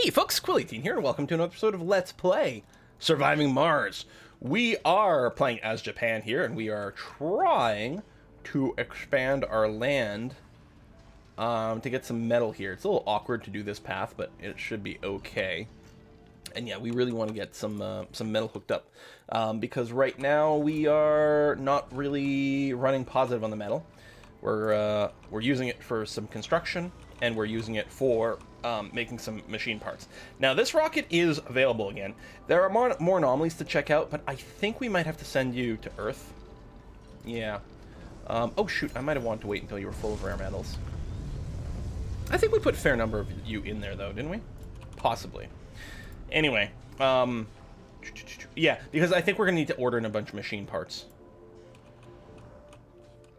Hey folks, Quilly18 here, and welcome to an episode of Let's Play Surviving Mars. We are playing as Japan here, and we are trying to expand our land to get some metal here. It's a little awkward to do this path, but it should be okay. And yeah, we really want to get some metal hooked up because right now we are not really running positive on the metal. We're using it for some construction, and we're using it for making some machine parts. Now, this rocket is available again. There are more anomalies to check out, but I think we might have to send you to Earth. Yeah. Oh, shoot. I might have wanted to wait until you were full of rare metals. I think we put a fair number of you in there, though, didn't we? Possibly. Anyway. Yeah, because I think we're going to need to order in a bunch of machine parts.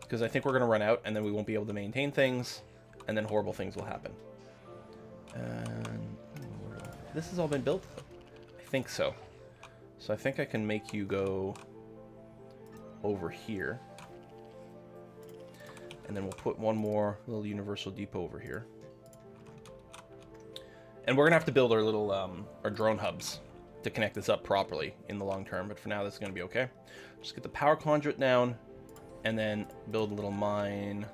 Because I think we're going to run out, and then we won't be able to maintain things, and then horrible things will happen. And this has all been built? I think so. So I think I can make you go over here. And then we'll put one more little universal depot over here. And we're going to have to build our little our drone hubs to connect this up properly in the long term. But for now, this is going to be okay. Just get the power conduit down. And then build a little mine.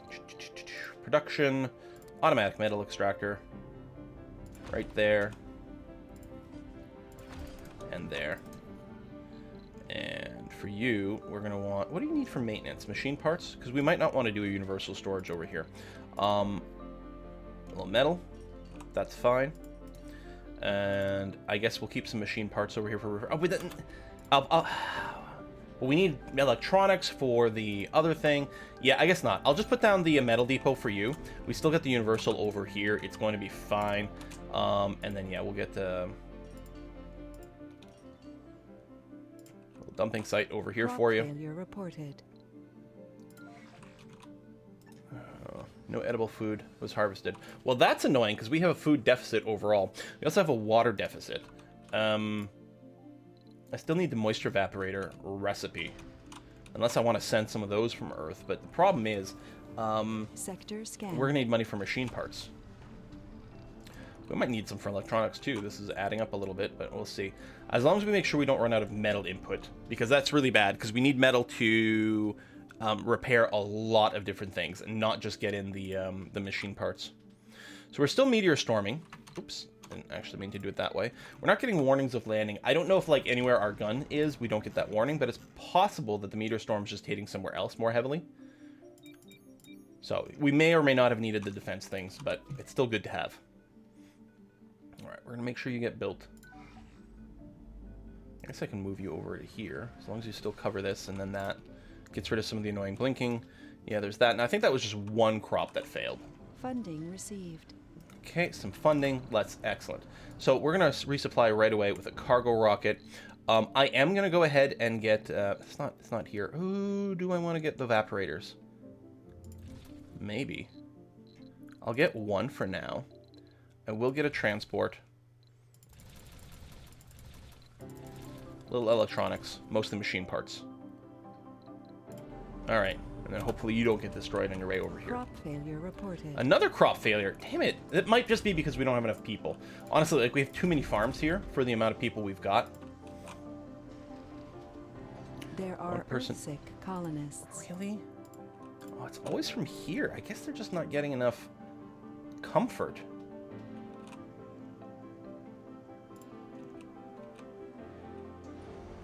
Production. Automatic metal extractor. Right there. And there. And for you, we're going to want... What do you need for maintenance? Machine parts? Because we might not want to do a universal storage over here. A little metal. That's fine. And I guess we'll keep some machine parts over here for... Oh, but then... we need electronics for the other thing. Yeah, I guess not. I'll just put down the metal depot for you. We still get the universal over here. It's going to be fine. And then, yeah, we'll get the little dumping site over here for you. Failure reported. No edible food was harvested. Well, that's annoying because we have a food deficit overall. We also have a water deficit. I still need the moisture evaporator recipe. Unless I want to send some of those from Earth. But the problem is, Sector scan. we're going to need money for machine parts. We might need some for electronics too. This is adding up a little bit, but we'll see. As long as we make sure we don't run out of metal input. Because that's really bad, because we need metal to repair a lot of different things. And not just get in the machine parts. So we're still meteor storming. Oops. Didn't actually mean to do it that way. We're not getting warnings of landing. I don't know if, like, anywhere our gun is, we don't get that warning, but it's possible that the meteor storm's just hitting somewhere else more heavily. So, we may or may not have needed the defense things, but it's still good to have. Alright, we're going to make sure you get built. I guess I can move you over to here, as long as you still cover this, and then that gets rid of some of the annoying blinking. Yeah, there's that, and I think that was just one crop that failed. Funding received. Okay, some funding. That's excellent. So we're going to resupply right away with a cargo rocket. I am going to go ahead and get... it's not here. Ooh, do I want to get the evaporators? Maybe. I'll get one for now. I will get a transport. Little electronics. Mostly machine parts. Alright. And then hopefully you don't get destroyed on your way over here. Crop failure reported. Another crop failure. Damn it. It might just be because we don't have enough people. Honestly, like, we have too many farms here for the amount of people we've got. There are Earth-sick colonists. Really? Oh, it's always from here. I guess they're just not getting enough comfort.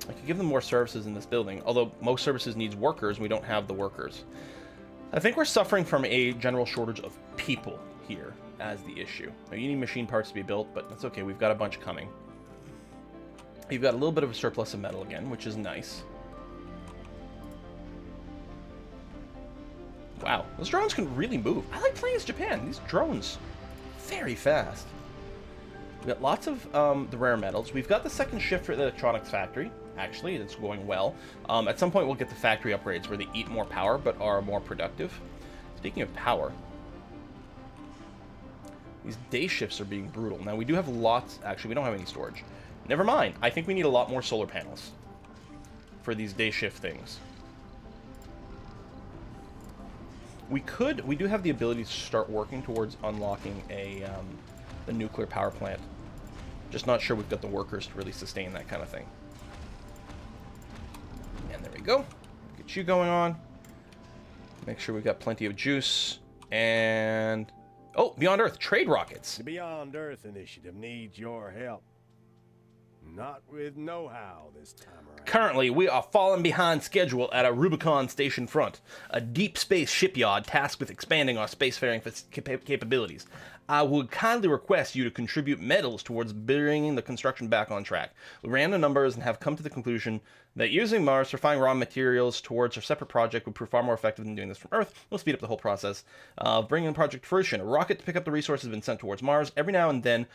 I could give them more services in this building, although most services needs workers, and we don't have the workers. I think we're suffering from a general shortage of people here as the issue. Now, you need machine parts to be built, but that's okay. We've got a bunch coming. You've got a little bit of a surplus of metal again, which is nice. Wow, those drones can really move. I like playing as Japan. These drones, very fast. We've got lots of the rare metals. We've got the second shift for the electronics factory. Actually, it's going well. At some point, we'll get the factory upgrades where they eat more power but are more productive. Speaking of power, these day shifts are being brutal. Now, we do have lots... Actually, we don't have any storage. Never mind. I think we need a lot more solar panels for these day shift things. We do have the ability to start working towards unlocking a the nuclear power plant Just not sure we've got the workers to really sustain that kind of thing. And there we go. Get you going on. Make sure we've got plenty of juice. And... oh, Beyond Earth, trade rockets. The Beyond Earth initiative needs your help. Not with know-how this time around. Currently, we are falling behind schedule at our Rubicon Station front, a deep space shipyard tasked with expanding our spacefaring capabilities. I would kindly request you to contribute metals towards bringing the construction back on track. We ran the numbers and have come to the conclusion that using Mars to find raw materials towards a separate project would prove far more effective than doing this from Earth. We'll speed up the whole process of bringing the project to fruition. A rocket to pick up the resources has been sent towards Mars. Every now and then,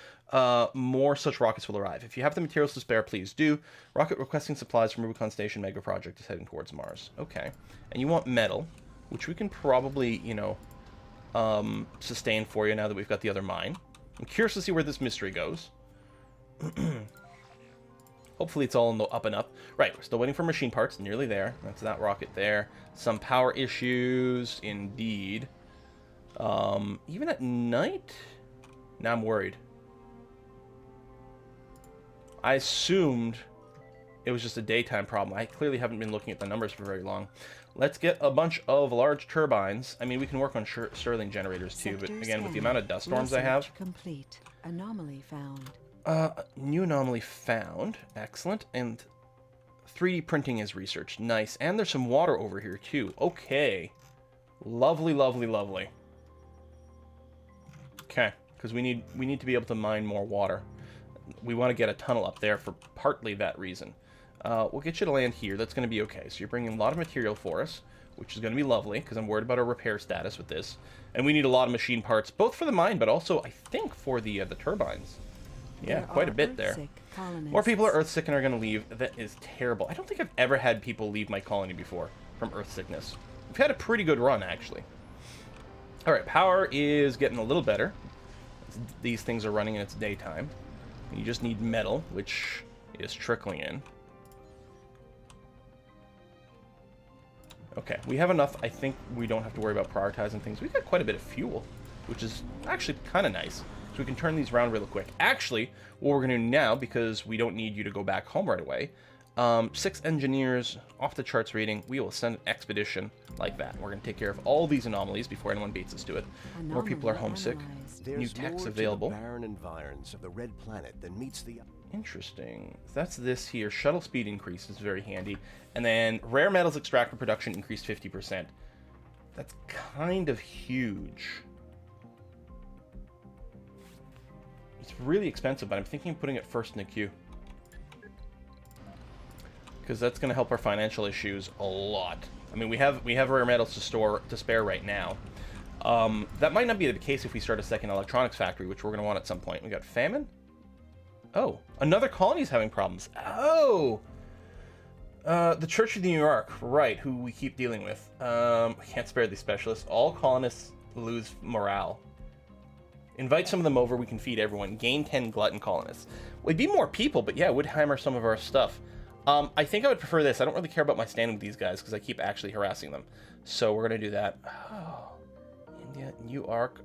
more such rockets will arrive. If you have the materials to spare, please do. Rocket requesting supplies from Rubicon Station Mega Project is heading towards Mars. Okay. And you want metal, which we can probably, you know, sustain for you now that we've got the other mine. I'm curious to see where this mystery goes. Hopefully it's all in the up and up. Right, we're still waiting for machine parts. Nearly there. That's that rocket there. Some power issues, indeed. Even at night? Now I'm worried. I assumed it was just a daytime problem. I clearly haven't been looking at the numbers for very long. Let's get a bunch of large turbines. I mean, we can work on Stirling generators too, but again, with the amount of dust storms I have... complete. Anomaly found. New anomaly found. Excellent. And 3D printing is researched. Nice. And there's some water over here too. Okay. Lovely, lovely, lovely. Okay. Because we need to be able to mine more water. We want to get a tunnel up there for partly that reason. We'll get you to land here. That's going to be okay. So you're bringing a lot of material for us, which is going to be lovely, because I'm worried about our repair status with this. And we need a lot of machine parts, both for the mine, but also, I think, for the turbines. Yeah, quite a bit there. More people are Earthsick and are going to leave. That is terrible. I don't think I've ever had people leave my colony before from Earthsickness. We've had a pretty good run, actually. Alright, power is getting a little better. These things are running in its daytime. You just need metal, which is trickling in. Okay, we have enough. I think we don't have to worry about prioritizing things. We've got quite a bit of fuel, which is actually kind of nice. So we can turn these around real quick. Actually, what we're going to do now, because we don't need you to go back home right away, 6 engineers, off the charts rating, we will send an expedition like that. We're going to take care of all these anomalies before anyone beats us to it. More people are homesick. New techs available. Barren environs of the red planet that meets the... Interesting. That's this here. Shuttle speed increase is very handy. And then rare metals extractor production increased 50%. That's kind of huge. It's really expensive, but I'm thinking of putting it first in the queue. Because that's going to help our financial issues a lot. I mean, we have rare metals to spare right now. That might not be the case if we start a second electronics factory, which we're going to want at some point. We got famine? Oh, another colony is having problems. Oh! The Church of New York, right, who we keep dealing with. We can't spare these specialists. All colonists lose morale. Invite some of them over, we can feed everyone. Gain 10 glutton colonists. We'd be more people, but yeah, it would hammer some of our stuff. I think I would prefer this. I don't really care about my standing with these guys, because I keep actually harassing them. So we're going to do that. Oh, India, New Ark.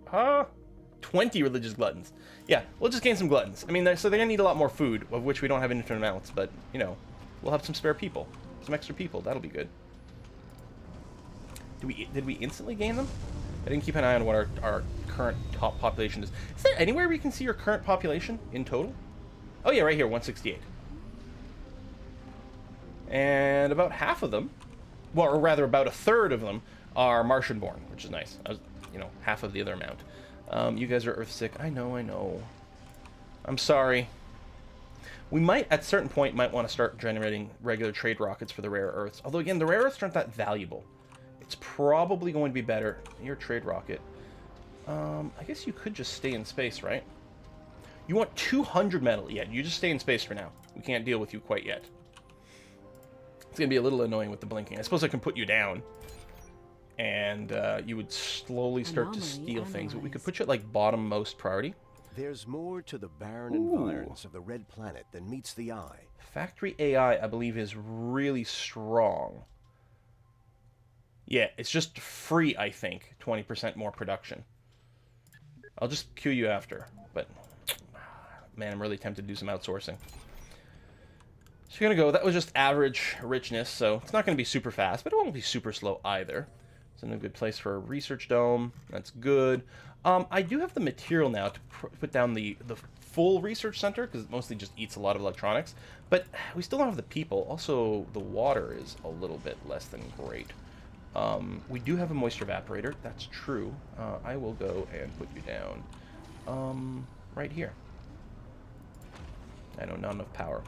20 religious gluttons. Yeah, we'll just gain some gluttons. I mean, so they're going to need a lot more food, of which we don't have infinite amounts, but, you know, we'll have some spare people. Some extra people. That'll be good. Did we instantly gain them? I didn't keep an eye on what our current top population is. Is there anywhere we can see your current population in total? Oh yeah, right here, 168. And about half of them, well, or rather about a third of them, are Martian-born, which is nice. You know, half of the other amount. You guys are Earthsick. I know. I'm sorry. We might, at a certain point, might want to start generating regular trade rockets for the rare earths. Although, again, the rare earths aren't that valuable. It's probably going to be better. Your trade rocket. I guess you could just stay in space, right? You want 200 metal? Yeah, you just stay in space for now. We can't deal with you quite yet. It's going to be a little annoying with the blinking. I suppose I can put you down. And you would slowly start to steal things. But we could put you at, like, bottom most priority. There's more to the barren environs of the red planet than meets the eye. Factory AI, I believe, is really strong. Yeah, it's just free, I think. 20% more production. I'll just queue you after. But man, I'm really tempted to do some outsourcing. So you're going to go, that was just average richness, so it's not going to be super fast, but it won't be super slow either. It's in a good place for a research dome. That's good. I do have the material now to put down the full research center, because it mostly just eats a lot of electronics, but we still don't have the people. Also, the water is a little bit less than great. We do have a moisture evaporator. That's true. I will go and put you down right here. I know, not enough power.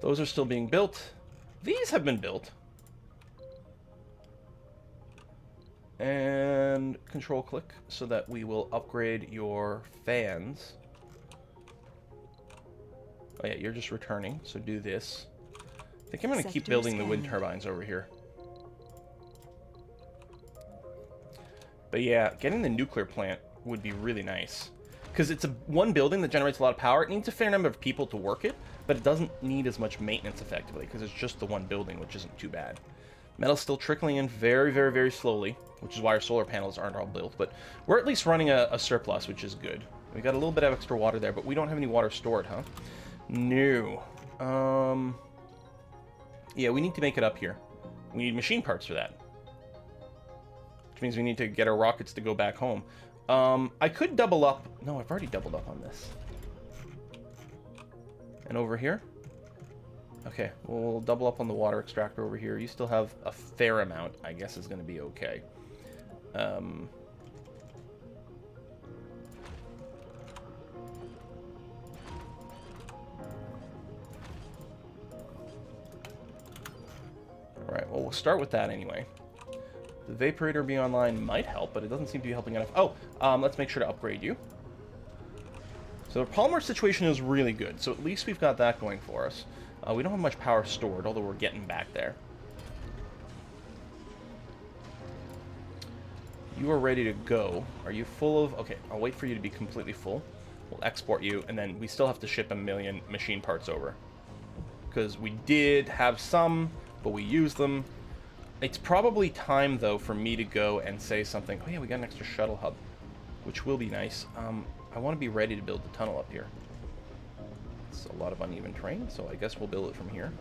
Those are still being built. These have been built. And control click so that we will upgrade your fans. Oh yeah, you're just returning, so do this. I think I'm going to keep building the wind turbines over here. But yeah, getting the nuclear plant would be really nice. Because it's one building that generates a lot of power. It needs a fair number of people to work it, but it doesn't need as much maintenance effectively, because it's just the one building, which isn't too bad. Metal's still trickling in very, very, very slowly, which is why our solar panels aren't all built. But we're at least running a surplus, which is good. We got a little bit of extra water there, but we don't have any water stored, huh? No. Yeah, we need to make it up here. We need machine parts for that. Which means we need to get our rockets to go back home. I could double up. No, I've already doubled up on this. And over here? Okay, we'll double up on the water extractor over here. You still have a fair amount, I guess is going to be okay. Alright, well, we'll start with that anyway. The Vaporator being online might help, but it doesn't seem to be helping enough. Oh, let's make sure to upgrade you. So the polymer situation is really good, so at least we've got that going for us. We don't have much power stored, although we're getting back there. You are ready to go. Are you full of... Okay, I'll wait for you to be completely full. We'll export you, and then we still have to ship 1 million machine parts over. Because we did have some, but we used them. It's probably time, though, for me to go and say something. Oh, yeah, we got an extra shuttle hub, which will be nice. I want to be ready to build the tunnel up here. It's a lot of uneven terrain, so I guess we'll build it from here.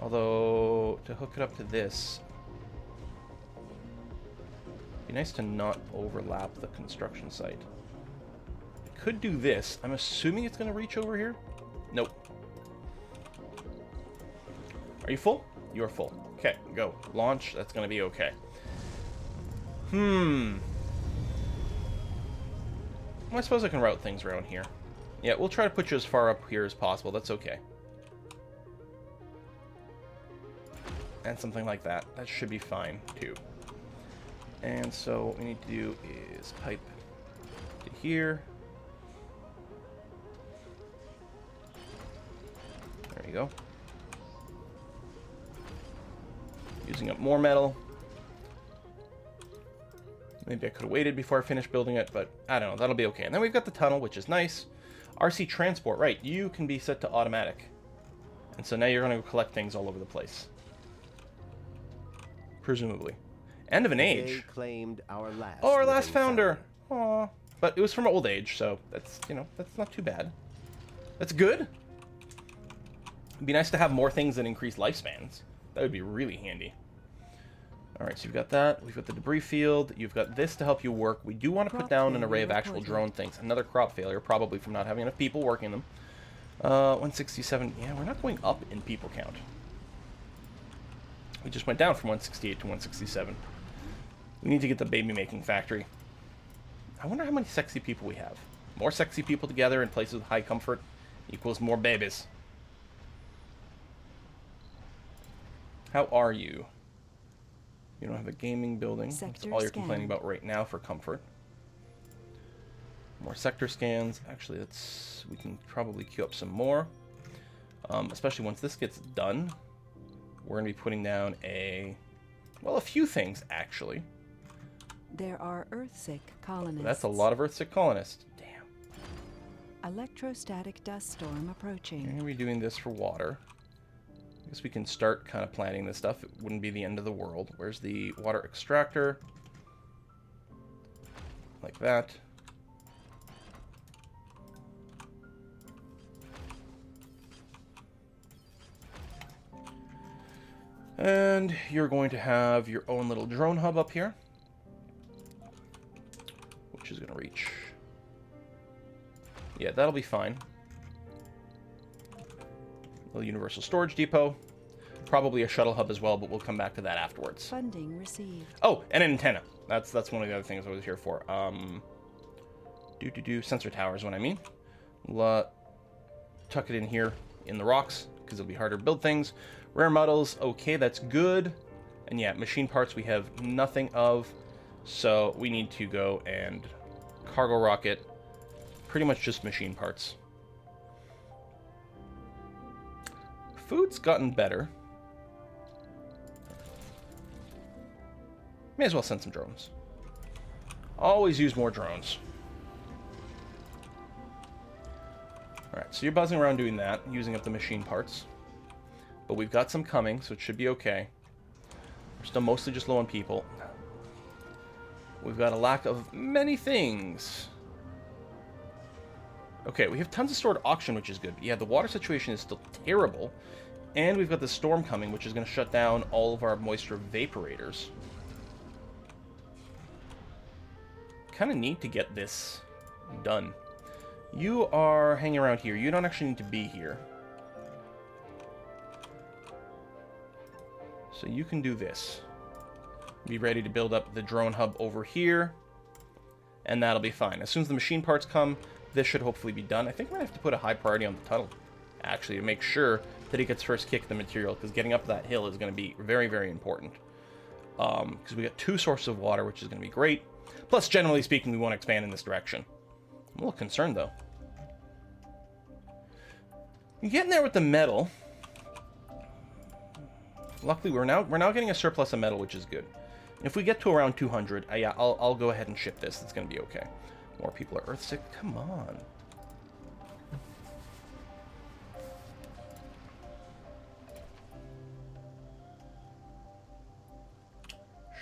Although, to hook it up to this, it'd be nice to not overlap the construction site. I could do this. I'm assuming it's going to reach over here? Nope. Are you full? You're full. Okay, go. Launch. That's going to be okay. I suppose I can route things around here. Yeah, we'll try to put you as far up here as possible. That's okay. And something like that. That should be fine, too. And so what we need to do is pipe to here. There you go. Using up more metal. Maybe I could have waited before I finished building it, but I don't know. That'll be okay. And then we've got the tunnel, which is nice. RC transport, right. You can be set to automatic. And so now you're going to collect things all over the place. Presumably. End of an age. They claimed our last. Oh, our last founder. Aw. But it was from old age, so that's, you know, that's not too bad. That's good. It'd be nice to have more things that increase lifespans. That would be really handy. Alright, so you've got that. We've got the debris field. You've got this to help you work. We do want to put down an array of actual drone things. Another crop failure, probably from not having enough people working them. 167. Yeah, we're not going up in people count. We just went down from 168 to 167. We need to get the baby making factory. I wonder how many sexy people we have. More sexy people together in places with high comfort equals more babies. How are you? You don't have a gaming building. That's all you're complaining about right now for comfort. More sector scans. Actually, we can probably queue up some more. Especially once this gets done. We're going to be putting down a few things, actually. There are Earthsick colonists. That's a lot of Earthsick colonists. Damn. Electrostatic dust storm approaching. We're going to be doing this for water. I guess we can start kind of planning this stuff. It wouldn't be the end of the world. Where's the water extractor? Like that. And you're going to have your own little drone hub up here, which is going to reach. Yeah, that'll be fine. Little universal storage depot. Probably a shuttle hub as well, but we'll come back to that afterwards. Funding received. Oh, and an antenna. That's one of the other things I was here for. Sensor tower is what I mean. Tuck it in here in the rocks, because it'll be harder to build things. Rare metals, okay, that's good. And yeah, machine parts we have nothing of, so we need to go and cargo rocket. Pretty much just machine parts. Food's gotten better. May as well send some drones. Always use more drones. Alright, so you're buzzing around doing that, using up the machine parts. But we've got some coming, so it should be okay. We're still mostly just low on people. We've got a lack of many things. Okay, we have tons of stored oxygen, which is good. But yeah, the water situation is still terrible. And we've got the storm coming, which is going to shut down all of our moisture vaporators. Kind of need to get this done. You are hanging around here. You don't actually need to be here. So you can do this. Be ready to build up the drone hub over here. And that'll be fine. As soon as the machine parts come, this should hopefully be done. I think we're going to have to put a high priority on the tunnel, actually, to make sure that it gets first kick the material, because getting up that hill is going to be very, very important. Because we got 2 sources of water, which is going to be great. Plus, generally speaking, we want to expand in this direction. I'm a little concerned, though. You're getting there with the metal. Luckily, we're now getting a surplus of metal, which is good. If we get to around 200, yeah, I'll go ahead and ship this. It's going to be okay. More people are Earthsick. Come on.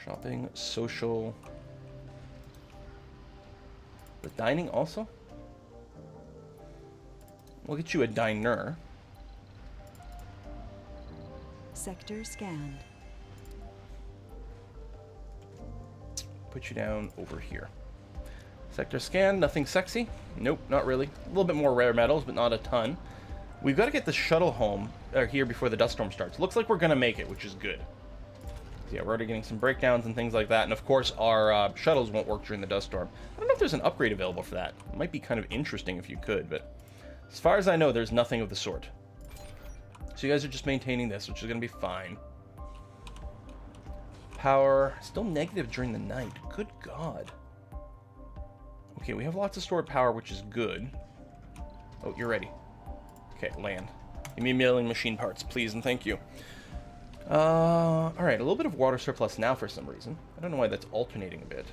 Shopping, social. The dining also? We'll get you a diner. Sector scanned. Put you down over here. Sector scan, nothing sexy. Nope, not really. A little bit more rare metals, but not a ton. We've got to get the shuttle home here before the dust storm starts. Looks like we're going to make it, which is good. So yeah, we're already getting some breakdowns and things like that. And of course, our shuttles won't work during the dust storm. I don't know if there's an upgrade available for that. It might be kind of interesting if you could, but as far as I know, there's nothing of the sort. So you guys are just maintaining this, which is going to be fine. Power, still negative during the night. Good God. Okay, we have lots of stored power, which is good. Oh, you're ready. Okay, land. Give me a million machine parts, please, and thank you. Alright, a little bit of water surplus now for some reason. I don't know why that's alternating a bit.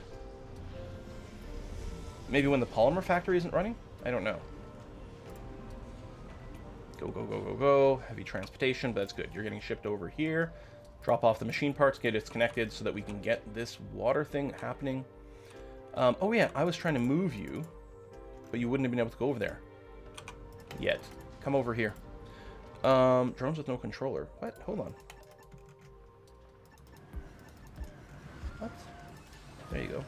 Maybe when the polymer factory isn't running? I don't know. Go, go, go, go, go. Heavy transportation, but that's good. You're getting shipped over here. Drop off the machine parts, get it connected so that we can get this water thing happening. Oh yeah, I was trying to move you, but you wouldn't have been able to go over there. Yet. Come over here. Drones with no controller. What? Hold on. What? There you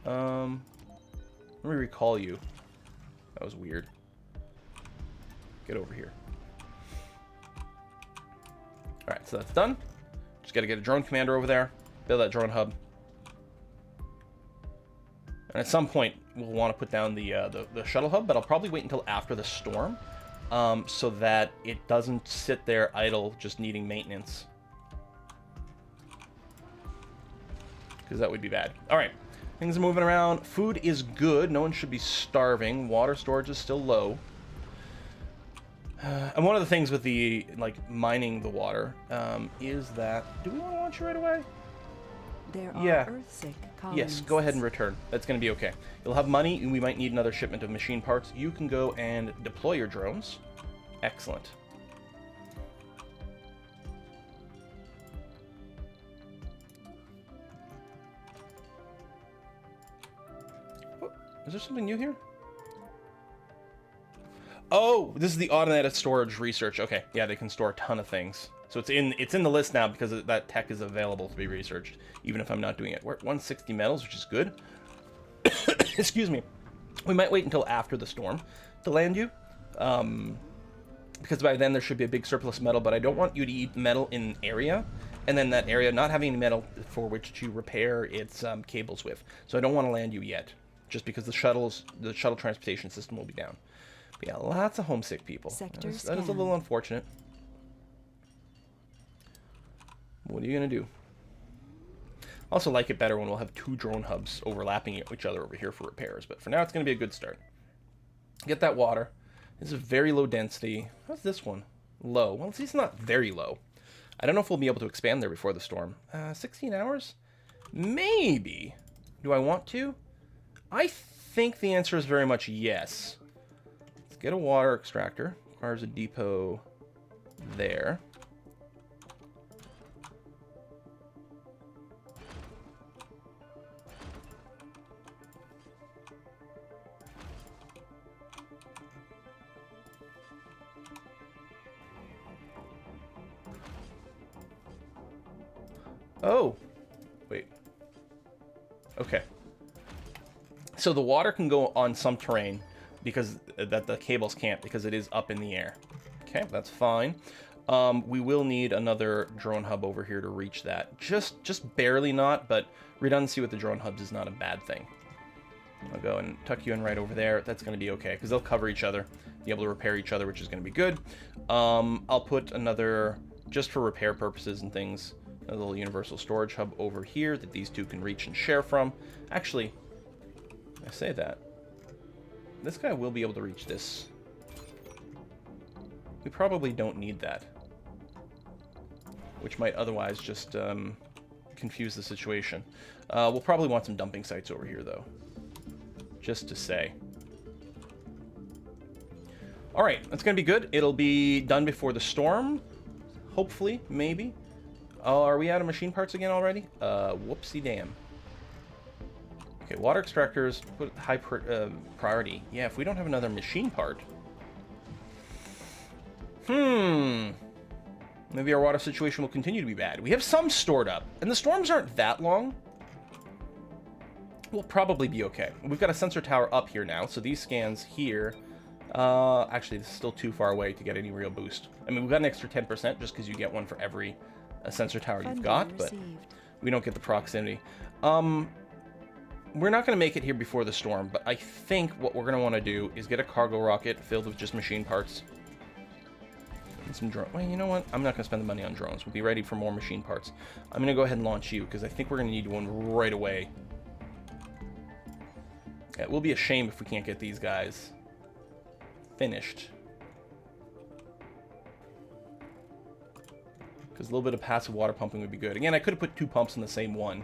go. Let me recall you. That was weird. Get over here. Alright, so that's done. Just gotta get a drone commander over there. Build that drone hub. And at some point, we'll want to put down the shuttle hub, but I'll probably wait until after the storm, so that it doesn't sit there idle, just needing maintenance. Because that would be bad. Alright, things are moving around. Food is good. No one should be starving. Water storage is still low. And one of the things with the, mining the water, is that... Do we want to launch you right away? There are Yeah. Earthsick colonists. Yes, go ahead and return. That's going to be okay. You'll have money, and we might need another shipment of machine parts. You can go and deploy your drones. Excellent. Oh, is there something new here? Oh, this is the automated storage research. Okay, yeah, they can store a ton of things. So it's in the list now because that tech is available to be researched, even if I'm not doing it. We're at 160 metals, which is good. Excuse me. We might wait until after the storm to land you, because by then there should be a big surplus metal, but I don't want you to eat metal in an area, and then that area not having any metal for which to repair its cables with. So I don't want to land you yet, just because the shuttle transportation system will be down. But yeah, lots of homesick people. That is a little unfortunate. What are you going to do? Also like it better when we'll have 2 drone hubs overlapping each other over here for repairs. But for now, it's going to be a good start. Get that water. This is very low density. How's this one? Low. Well, it's not very low. I don't know if we'll be able to expand there before the storm. 16 hours? Maybe. Do I want to? I think the answer is very much yes. Let's get a water extractor. Requires a depot there. Oh, wait. Okay. So the water can go on some terrain because that the cables can't, because it is up in the air. Okay, that's fine. We will need another drone hub over here to reach that. Just barely not, but redundancy with the drone hubs is not a bad thing. I'll go and tuck you in right over there. That's going to be okay, because they'll cover each other, be able to repair each other, which is going to be good. I'll put another, just for repair purposes and things, a little universal storage hub over here that these two can reach and share from. Actually, I say that. This guy will be able to reach this. We probably don't need that, which might otherwise just confuse the situation. We'll probably want some dumping sites over here, though, just to say. All right, that's going to be good. It'll be done before the storm, hopefully, maybe. Oh, are we out of machine parts again already? Whoopsie damn. Okay, water extractors, put high priority. Yeah, if we don't have another machine part. Maybe our water situation will continue to be bad. We have some stored up, and the storms aren't that long. We'll probably be okay. We've got a sensor tower up here now, so these scans here... actually, this is still too far away to get any real boost. I mean, we've got an extra 10% just because you get one for every sensor tower you've got, but we don't get the proximity. We're not going to make it here before the storm, but I think what we're going to want to do is get a cargo rocket filled with just machine parts. And some drones. Well, you know what? I'm not going to spend the money on drones. We'll be ready for more machine parts. I'm going to go ahead and launch you, because I think we're going to need one right away. Yeah, it will be a shame if we can't get these guys finished. Because a little bit of passive water pumping would be good. Again, I could have put 2 pumps in the same one.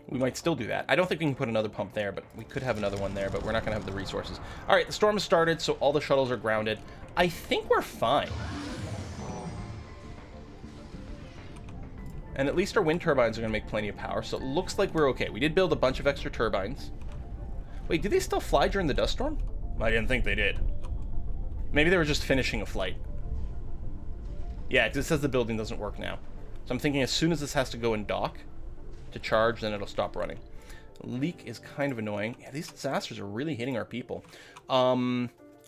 We might still do that. I don't think we can put another pump there, but we could have another one there, but we're not going to have the resources. All right, the storm has started, so all the shuttles are grounded. I think we're fine. And at least our wind turbines are going to make plenty of power, so it looks like we're okay. We did build a bunch of extra turbines. Wait, do they still fly during the dust storm? I didn't think they did. Maybe they were just finishing a flight. Yeah, because it says the building doesn't work now. So I'm thinking as soon as this has to go in dock to charge, then it'll stop running. Leak is kind of annoying. Yeah, these disasters are really hitting our people.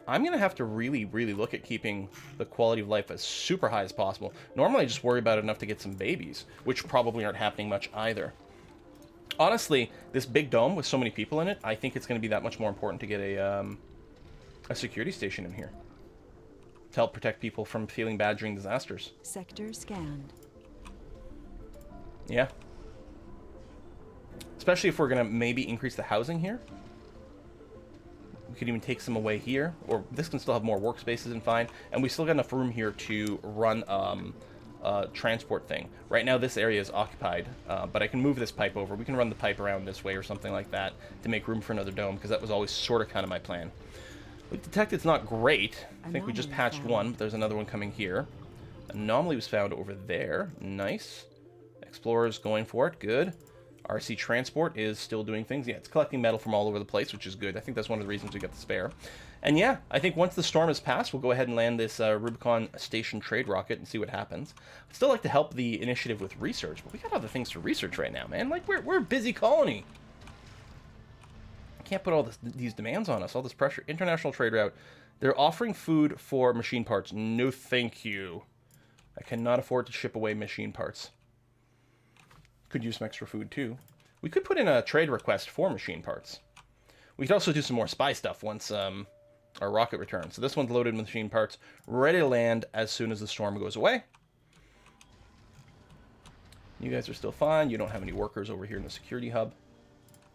I'm going to have to really, really look at keeping the quality of life as super high as possible. Normally I just worry about it enough to get some babies, which probably aren't happening much either. Honestly, this big dome with so many people in it, I think it's going to be that much more important to get a security station in here to help protect people from feeling bad during disasters. Sector scanned. Yeah. Especially if we're going to maybe increase the housing here. We could even take some away here, or this can still have more workspaces and fine. And we still got enough room here to run a transport thing. Right now this area is occupied, but I can move this pipe over. We can run the pipe around this way or something like that to make room for another dome, because that was always sort of kind of my plan. We detect it's not great. I think we just patched one, but there's another one coming here. Anomaly was found over there. Nice. Explorer's going for it. Good. RC Transport is still doing things. Yeah, it's collecting metal from all over the place, which is good. I think that's one of the reasons we got the spare. And yeah, I think once the storm has passed, we'll go ahead and land this Rubicon Station trade rocket and see what happens. I'd still like to help the initiative with research, but we got other things to research right now, man. Like, we're a busy colony. I can't put all these demands on us, all this pressure. International trade route. They're offering food for machine parts. No, thank you. I cannot afford to ship away machine parts. Could use some extra food, too. We could put in a trade request for machine parts. We could also do some more spy stuff once our rocket returns. So this one's loaded with machine parts, ready to land as soon as the storm goes away. You guys are still fine. You don't have any workers over here in the security hub.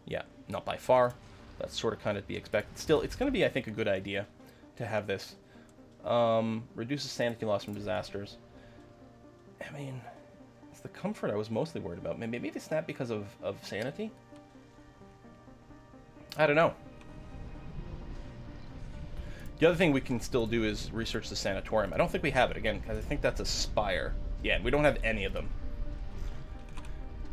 Yeah, not by far. That's sort of kind of to be expected. Still, it's going to be, I think, a good idea to have this. Reduces sanity loss from disasters. I mean, it's the comfort I was mostly worried about. Maybe they snap because of sanity? I don't know. The other thing we can still do is research the sanatorium. I don't think we have it, again, because I think that's a spire. Yeah, we don't have any of them.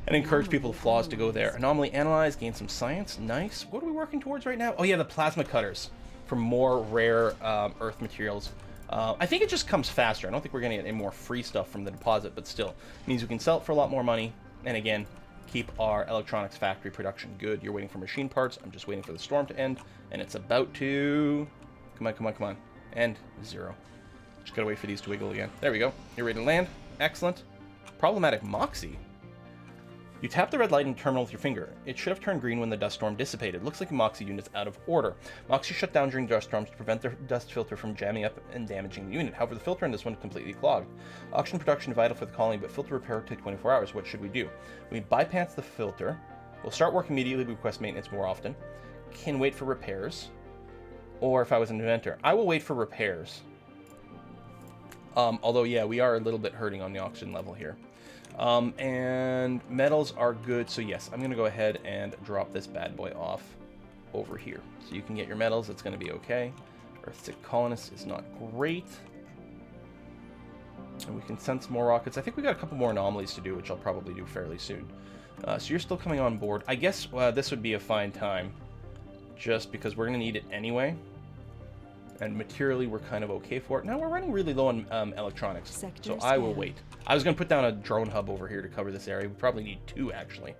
And encourage people with flaws to go there. Anomaly analyze, gain some science. Nice. What are we working towards right now? Oh yeah, the plasma cutters for more rare earth materials. I think it just comes faster. I don't think we're going to get any more free stuff from the deposit, but still. It means we can sell it for a lot more money. And again, keep our electronics factory production good. You're waiting for machine parts. I'm just waiting for the storm to end. And it's about to... Come on, come on, come on. And 0. Just gotta wait for these to wiggle again. There we go. You're ready to land. Excellent. Problematic Moxie. You tap the red light in the terminal with your finger. It should have turned green when the dust storm dissipated. Looks like a Moxie unit's out of order. Moxie shut down during dust storms to prevent their dust filter from jamming up and damaging the unit. However, the filter in this one is completely clogged. Oxygen production is vital for the colony, but filter repair will take 24 hours. What should we do? We bypass the filter. We'll start work immediately. We request maintenance more often. Can wait for repairs. Or if I was an inventor, I will wait for repairs. Although, yeah, we are a little bit hurting on the oxygen level here. And metals are good, so yes, I'm going to go ahead and drop this bad boy off over here. So you can get your metals, it's going to be okay. Earth-sick colonist is not great. And we can sense more rockets. I think we got a couple more anomalies to do, which I'll probably do fairly soon. So you're still coming on board. I guess this would be a fine time, just because we're going to need it anyway. And materially, we're kind of okay for it. Now, we're running really low on electronics, so I will wait. I was going to put down a drone hub over here to cover this area. We probably need 2, actually.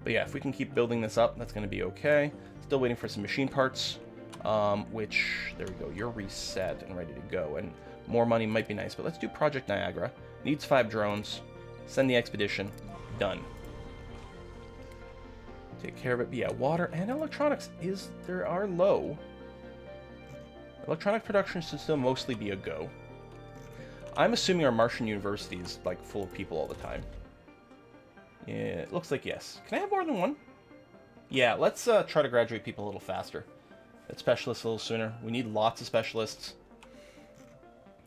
But yeah, if we can keep building this up, that's going to be okay. Still waiting for some machine parts, which, there we go. You're reset and ready to go. And more money might be nice, but let's do Project Niagara. Needs 5 drones. Send the expedition. Done. Take care of it. But yeah, water and electronics are low. Electronic production should still mostly be a go. I'm assuming our Martian university is like full of people all the time. Yeah, it looks like yes. Can I have more than one? Yeah, let's try to graduate people a little faster. Get specialists a little sooner. We need lots of specialists.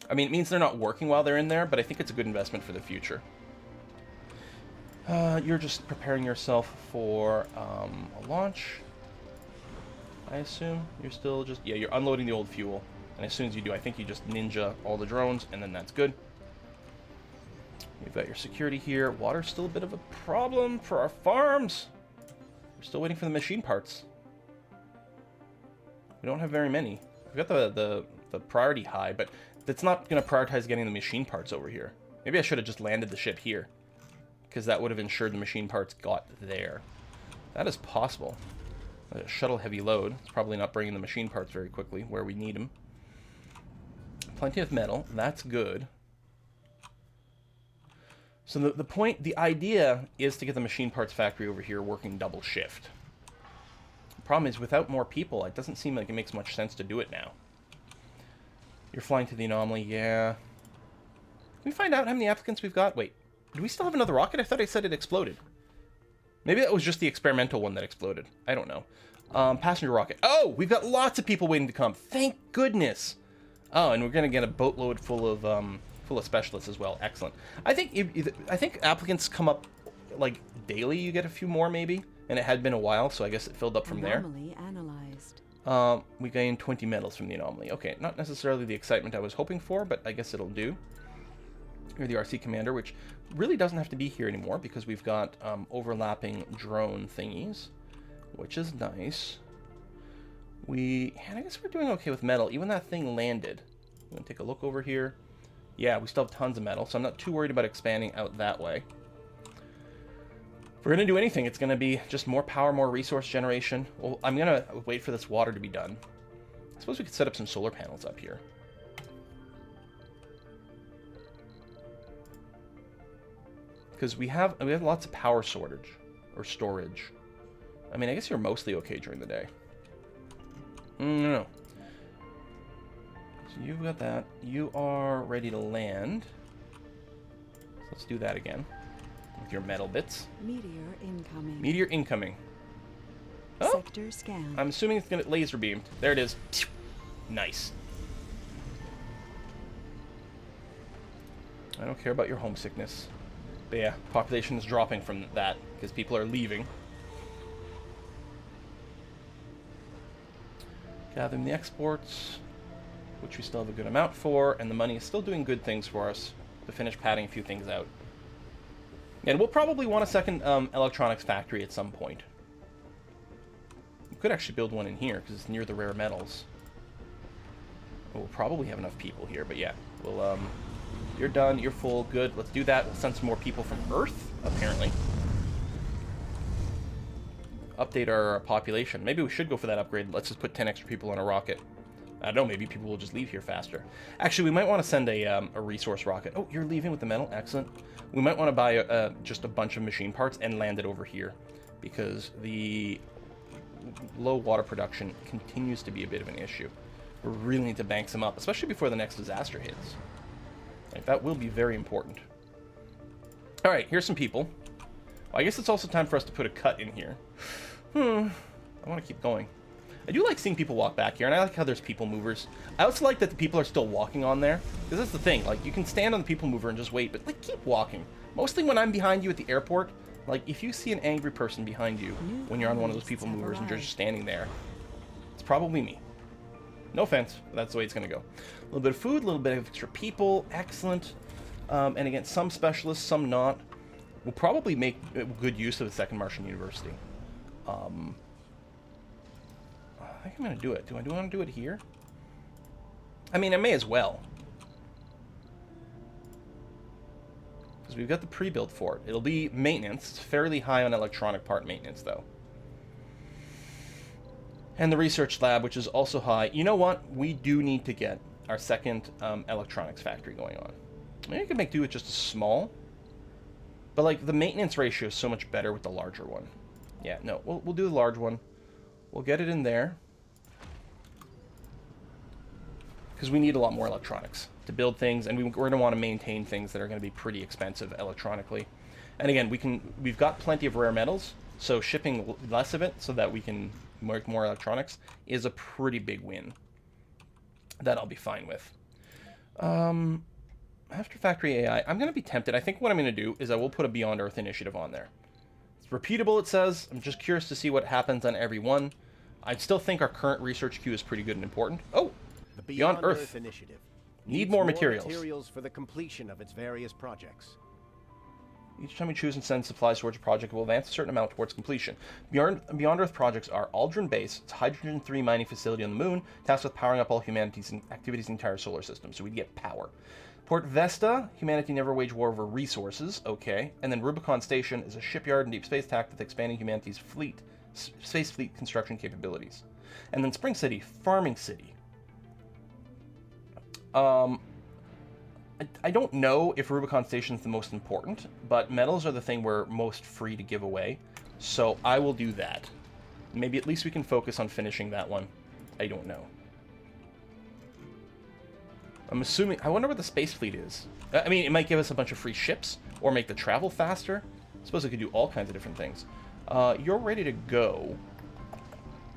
I mean, it means they're not working while they're in there, but I think it's a good investment for the future. You're just preparing yourself for a launch. I assume you're still just... Yeah, you're unloading the old fuel. And as soon as you do, I think you just ninja all the drones, and then that's good. You've got your security here. Water's still a bit of a problem for our farms. We're still waiting for the machine parts. We don't have very many. We've got the priority high, but that's not going to prioritize getting the machine parts over here. Maybe I should have just landed the ship here, because that would have ensured the machine parts got there. That is possible. A shuttle heavy load. It's probably not bringing the machine parts very quickly where we need them. Plenty of metal. That's good. So the idea is to get the machine parts factory over here working double shift. The problem is, without more people, it doesn't seem like it makes much sense to do it now. You're flying to the anomaly, yeah. Can we find out how many applicants we've got? Wait, do we still have another rocket? I thought I said it exploded. Maybe that was just the experimental one that exploded. I don't know. Passenger rocket. Oh, we've got lots of people waiting to come. Thank goodness. Oh, and we're gonna get a boatload full of specialists as well. Excellent. I think applicants come up like daily. You get a few more maybe, and it had been a while, so I guess it filled up from there. Anomaly analyzed. We gained 20 medals from the anomaly. Okay, not necessarily the excitement I was hoping for, but I guess it'll do. You're the RC commander, which really doesn't have to be here anymore because we've got overlapping drone thingies, which is nice. And I guess we're doing okay with metal. Even that thing landed. I'm going to take a look over here. Yeah, we still have tons of metal, so I'm not too worried about expanding out that way. If we're going to do anything, it's going to be just more power, more resource generation. Well, I'm going to wait for this water to be done. I suppose we could set up some solar panels up here. Because we have lots of power storage. I mean, I guess you're mostly okay during the day. No. So you've got that. You are ready to land. So let's do that again. With your metal bits. Meteor incoming. Meteor incoming. Oh! Sector scan. I'm assuming it's going to laser beamed. There it is. Nice. I don't care about your homesickness. But yeah, population is dropping from that because people are leaving. Gathering the exports, which we still have a good amount for, and the money is still doing good things for us to finish padding a few things out. And we'll probably want a second electronics factory at some point. We could actually build one in here because it's near the rare metals. We'll probably have enough people here, but yeah, we'll you're done, you're full, good, let's do that. We'll send some more people from Earth, apparently. Update our population. Maybe we should go for that upgrade. Let's just put 10 extra people on a rocket. I don't know, maybe people will just leave here faster. Actually, we might want to send a resource rocket. Oh, you're leaving with the metal? Excellent. We might want to buy just a bunch of machine parts and land it over here, because the low water production continues to be a bit of an issue. We really need to bank some up, especially before the next disaster hits. Like, that will be very important. Alright, here's some people. Well, I guess it's also time for us to put a cut in here. I want to keep going. I do like seeing people walk back here, and I like how there's people movers. I also like that the people are still walking on there, because that's the thing. Like, you can stand on the people mover and just wait, but, like, keep walking. Mostly when I'm behind you at the airport, like, if you see an angry person behind you when you're on one of those people movers and you're just standing there, it's probably me. No offense, but that's the way it's going to go. A little bit of food, a little bit of extra people. Excellent. And again, some specialists, some not. We'll probably make good use of the Second Martian University. I think I'm going to do it. Do I want to do it here? I mean, I may as well. Because we've got the pre-built for it. It'll be maintenance. It's fairly high on electronic part maintenance, though. And the research lab, which is also high. You know what? We do need to get our second electronics factory going on. Maybe I could make do with just a small. But, like, the maintenance ratio is so much better with the larger one. Yeah, no, we'll do the large one. We'll get it in there. Because we need a lot more electronics to build things, and we're going to want to maintain things that are going to be pretty expensive electronically. And again, we've got plenty of rare metals, so shipping less of it so that we can make more electronics is a pretty big win. That I'll be fine with. After Factory AI, I'm going to be tempted. I think what I'm going to do is I will put a Beyond Earth initiative on there. It's repeatable, it says. I'm just curious to see what happens on every one. I still think our current research queue is pretty good and important. Oh! The Beyond Earth Earth initiative need more materials for the completion of its various projects. Each time we choose and send supplies towards a project, we'll advance a certain amount towards completion. Beyond Earth projects are Aldrin Base, it's a hydrogen-3 mining facility on the moon, tasked with powering up all humanity's activities in the entire solar system, so we get power. Port Vesta, humanity never wage war over resources, okay. And then Rubicon Station is a shipyard and deep space tacked with expanding humanity's space fleet construction capabilities. And then Spring City, Farming City. I don't know if Rubicon Station is the most important, but metals are the thing we're most free to give away, so I will do that. Maybe at least we can focus on finishing that one. I don't know. I'm assuming... I wonder what the space fleet is. I mean, it might give us a bunch of free ships, or make the travel faster. I suppose it could do all kinds of different things. You're ready to go.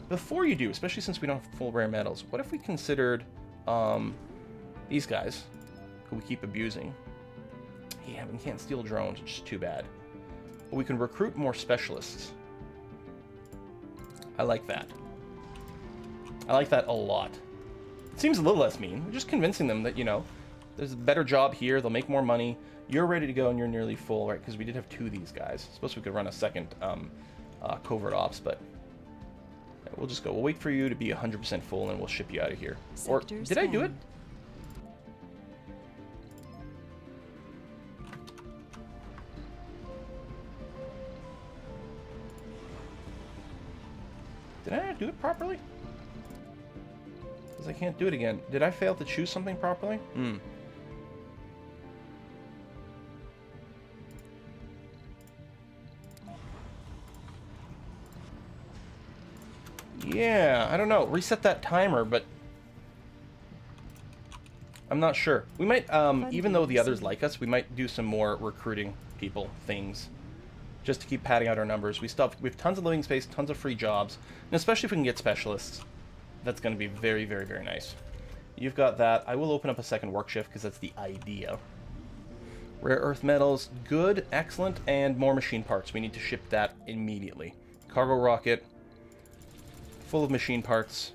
Before you do, especially since we don't have full rare metals, what if we considered these guys, who we keep abusing? Yeah, we can't steal drones, which is too bad. But we can recruit more specialists. I like that. I like that a lot. It seems a little less mean. We're just convincing them that, you know, There's a better job here. They'll make more money. You're ready to go, and you're nearly full, right? Because we did have 2 of these guys. I suppose we could run a second covert ops, but we'll just go. We'll wait for you to be 100% full, and we'll ship you out of here. Or did I do it? Did I not do it properly? Because I can't do it again. Did I fail to choose something properly? Yeah, I don't know. Reset that timer, but I'm not sure. We might, even though the others like us, we might do some more recruiting people things. Just to keep padding out our numbers. We have tons of living space, tons of free jobs, and especially if we can get specialists, that's going to be very, very, very nice. You've got that. I will open up a second work shift because that's the idea. Rare earth metals, good, excellent, and more machine parts. We need to ship that immediately. Cargo rocket, full of machine parts,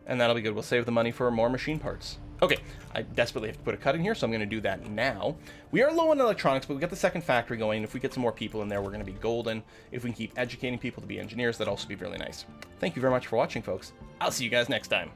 and that'll be good. We'll save the money for more machine parts. Okay, I desperately have to put a cut in here, so I'm going to do that now. We are low on electronics, but we got the second factory going. If we get some more people in there, we're going to be golden. If we can keep educating people to be engineers, that'd also be really nice. Thank you very much for watching, folks. I'll see you guys next time.